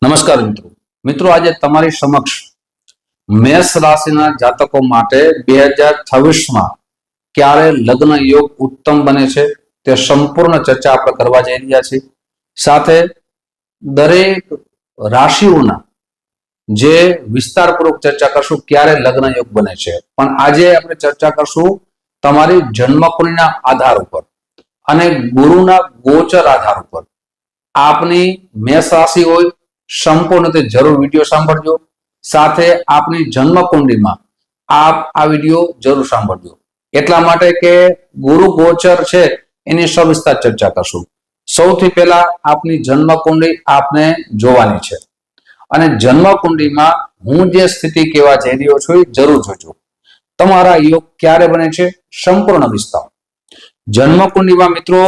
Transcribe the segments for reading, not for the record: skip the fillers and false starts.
નમસ્કાર મિત્રો આજે તમારી સમક્ષ મેષ રાશિના જાતકો માટે 2026માં ક્યારે લગ્ન યોગ ઉત્તમ બને છે તે સંપૂર્ણ ચર્ચા આપણે કરવા જઈ રહ્યા છીએ। સાથે દરેક રાશિઓના જે વિસ્તારપૂર્વક ચર્ચા કરશું ક્યારે લગ્ન યોગ બને છે, પણ આજે આપણે ચર્ચા કરશું તમારી જન્મકુંડળીના આધાર ઉપર અને ગુરુના ગોચર આધાર ઉપર। આપની મેષ રાશિ હોય સંપૂર્ણ રીતે જરૂર વિડીયો સાંભળજો, સાથે આપની જન્મકુંડળીમાં આપ આ વિડીયો જરૂર સાંભળજો, એટલા માટે કે ગુરુ ગોચર છે એની સવિસ્તાર ચર્ચા કરશું। સૌથી પહેલા આપની જન્મકુંડળી આપને જોવાની છે અને જન્મકુંડળીમાં હું જે સ્થિતિ કહેવા જઈ રહ્યો છું એ જરૂર જોજો। તમારા યોગ ક્યારે બને છે સંપૂર્ણ વિસ્તાર। જન્મકુંડળીમાં મિત્રો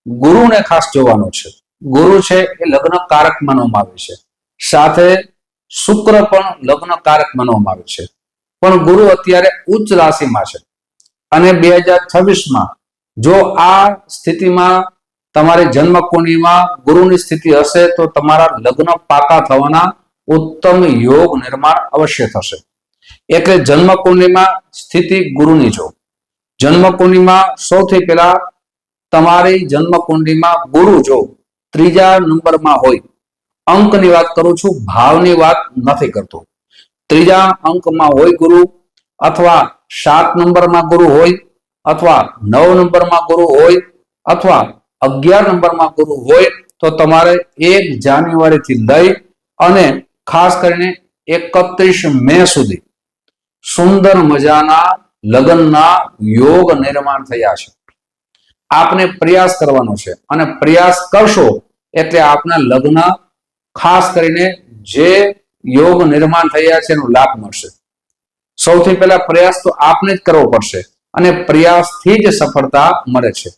ગુરુને ખાસ જોવાનો છે। ગુરુ છે એ લગ્ન કારક માનવામાં આવે છે, સાથે શુક્ર પણ લગ્ન કારક માનવામાં આવે છે, પણ ગુરુ અત્યારે ઉચ્ચ રાશિમાં છે અને 2026માં જો આ સ્થિતિમાં તમારી જન્મકુંડળીમાં ગુરુની સ્થિતિ હશે તો તમારા લગ્ન પાકા થવાના ઉત્તમ યોગ નિર્માણ અવશ્ય થશે। એટલે જન્મકુંડળીમાં સ્થિતિ ગુરુની જો જન્મકુંડળીમાં સૌથી પહેલા તમારી જન્મકુંડળીમાં ગુરુ જો ત્રીજા નંબરમાં હોય, અંકની વાત કરું છું, ભાવની વાત નથી કરતો, ત્રીજા અંકમાં હોય ગુરુ, અથવા 7 નંબરમાં ગુરુ હોય, અથવા 9 નંબરમાં ગુરુ હોય, અથવા 11 નંબરમાં ગુરુ હોય તો તમારે 1 જાન્યુઆરી થી લઈ અને ખાસ કરીને 31 મે સુધી સુંદર મજાના લગ્નના યોગ નિર્માણ થયા છે। આપને પ્રયાસ કરવાનો છે અને પ્રયાસ કરશો એટલે આપના લગ્ન ખાસ કરીને જે યોગ નિર્માણ થયા છે એનો લાભ મળશે। સૌથી પહેલા પ્રયાસ તો આપને જ કરવો પડશે અને પ્રયાસથી જ સફળતા મળે છે।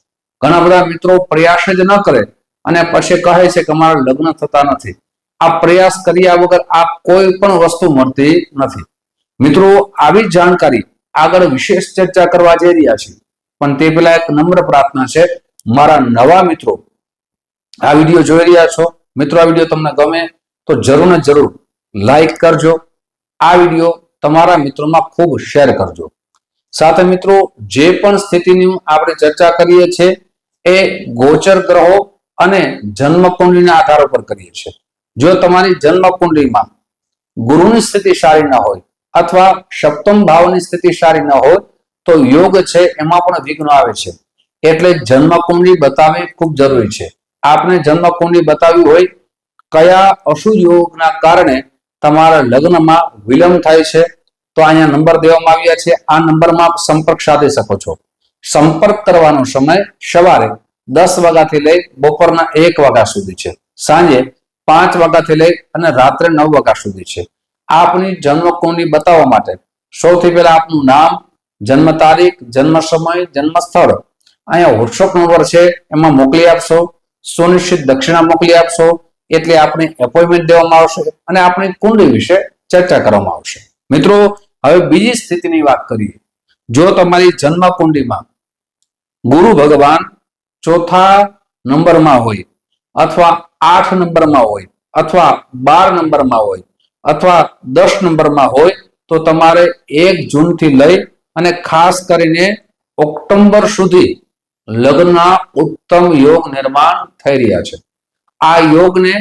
ઘણા બધા મિત્રો પ્રયાસ જ ન કરે અને પછી કહે છે કે અમારા લગ્ન થતા નથી। આ પ્રયાસ કર્યા વગર આ કોઈ પણ વસ્તુ મળતી નથી। મિત્રો આવી જાણકારી આગળ વિશેષ ચર્ચા કરવા જઈ રહ્યા છીએ, પણ તે પહેલા એક નમ્ર પ્રાર્થના છે, મારા નવા મિત્રો આ વિડીયો જોઈ રહ્યા છો, મિત્રો આ વિડીયો તમને ગમે તો જરૂર ને જરૂર લાઈક કરજો, આ વિડીયો તમારા મિત્રોમાં ખૂબ શેર કરજો। સાથે મિત્રો જે પણ સ્થિતિની આપણે ચર્ચા કરીએ છીએ એ ગોચર ગ્રહો અને જન્મકુંડળીના આધાર ઉપર કરીએ છીએ। જો તમારી જન્મકુંડળીમાં ગુરુની સ્થિતિ સારી ન હોય અથવા સપ્તમ ભાવની સ્થિતિ સારી ન હોય તો યોગ છે એમાં પણ વિઘ્ન આવે છે, એટલે જન્મકુંડળી બતાવવી ખૂબ જરૂરી છે। આપને જન્મકુંડળી બતાવી હોય કયા અશુભ યોગના કારણે તમારા લગ્નમાં વિલંબ થાય છે તો અહીંયા નંબર દેવામાં આવ્યા છે, આ નંબરમાં આપ સંપર્ક સાધી શકો છો। સંપર્ક કરવાનો સમય સવારે 10 વાગ્યાથી લઈ બપોરના 1 વાગ્યા સુધી છે, સાંજે 5 વાગ્યાથી લઈ અને રાત્રે 9 વાગ્યા સુધી છે। આપની જન્મકુંડળી બતાવવા માટે સૌથી પહેલા આપનું નામ, જન્મ તારીખ, જન્મ સમય, જન્મ સ્થળ અહીંયા WhatsApp નંબર છે એમાં મોકલી આપશો, સુનિશ્ચિત દક્ષિણા મોકલી આપશો એટલે આપણી એપોઇન્ટમેન્ટ દેવામાં આવશે અને આપણી કુંડળી વિશે ચર્ચા કરવામાં આવશે। મિત્રો હવે બીજી સ્થિતિની વાત કરીએ। જો તમારી જન્મ કુંડળીમાં ગુરુ ભગવાન ચોથા નંબરમાં હોય અથવા 8 નંબરમાં હોય અથવા 12 નંબરમાં હોય અથવા 10 નંબરમાં હોય તો તમારે 1 જૂનથી લઈ અને ખાસ કરીને ઓક્ટોબર સુધી લગ્નના ઉત્તમ યોગ નિર્માણ થઈ રહ્યા છે। આ યોગને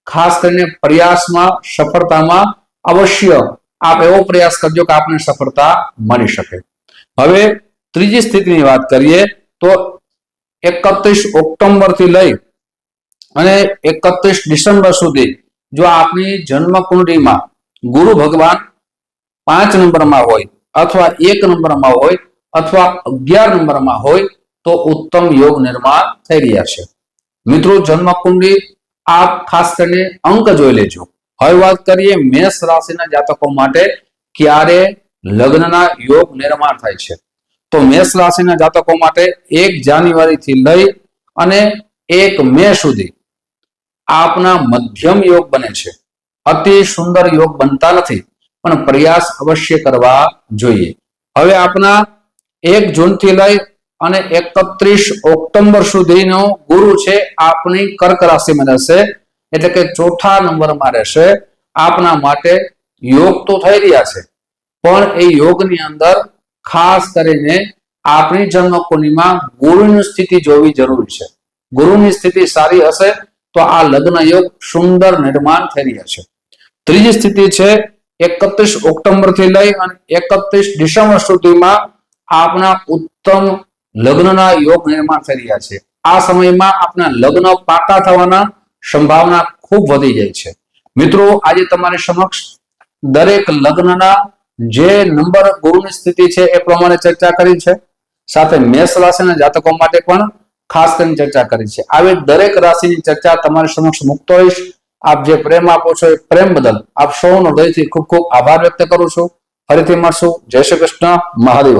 ખાસ કરીને પ્રયાસમાં સફળતામાં અવશ્ય આપ એવો પ્રયાસ કરજો કે આપને સફળતા મળી શકે। હવે ત્રીજી સ્થિતિની વાત કરીએ તો 31 ઓક્ટોબર થી લઈ અને 31 ડિસેમ્બર સુધી જો આપની જન્મ કુંડળીમાં ગુરુ ભગવાન 5 નંબરમાં હોય અથવા 1 નંબરમાં હોય અથવા 11 નંબરમાં હોય તો ઉત્તમ યોગ નિર્માણ થઈ રહ્યા છે। મિત્રો જન્મ કુંડળી આપ ખાસ કરીને અંક જોઈ લેજો। હવે વાત કરીએ મેષ રાશિના જાતકો માટે ક્યારે લગ્નના યોગ નિર્માણ થાય છે તો મેષ રાશિના જાતકો માટે 1 જાન્યુઆરી થી લઈ અને 1 મે સુધી આપના મધ્યમ યોગ બને છે। અતિ સુંદર યોગ બનતા નથી પણ પ્રયાસ અવશ્ય કરવા જોઈએ। હવે આપના 1 જૂન થી લઈ અને 31 ઓક્ટોબર સુધીનો ગુરુ છે આપની કર્ક રાશિમાં રહેશે એટલે કે ચોથા નંબરમાં રહેશે. આપના માટે યોગ તો થઈ રહ્યા છે, પણ એ યોગની અંદર ખાસ કરીને આપણી જન્મ કુંડળીમાં ગુરુની સ્થિતિ જોવી જરૂરી છે. ગુરુની સ્થિતિ સારી હશે તો આ લગ્ન યોગ સુંદર નિર્માણ થઈ રહ્યા છે. ત્રીજી સ્થિતિ છે 31 ઓક્ટોબર થી લઈ અને 31 ડિસેમ્બર સુધીમાં આપના ઉત્તમ લગ્નના યોગ નિર્માણ થઈ રહ્યા છે. આ સમયમાં આપના લગ્ન પાકા થવાના સંભાવના ખૂબ વધી જાય છે. મિત્રો, આજે તમારી સમક્ષ દરેક લગ્નના જે નંબર ગુરુની સ્થિતિ છે એ પ્રમાણે ચર્ચા કરી છે, સાથે મેષ રાશિના જાતકો માટે પણ ખાસ કરીને ચર્ચા કરી છે. આવી દરેક રાશિની ચર્ચા તમારી સમક્ષ મૂકતો રહીશ. આપ જે પ્રેમ આપો છો એ પ્રેમ બદલ આપ સૌનો હૃદયથી ખૂબ ખૂબ આભાર વ્યક્ત કરું છું. ફરીથી મળશું. જય શ્રી કૃષ્ણ. મહાદેવ.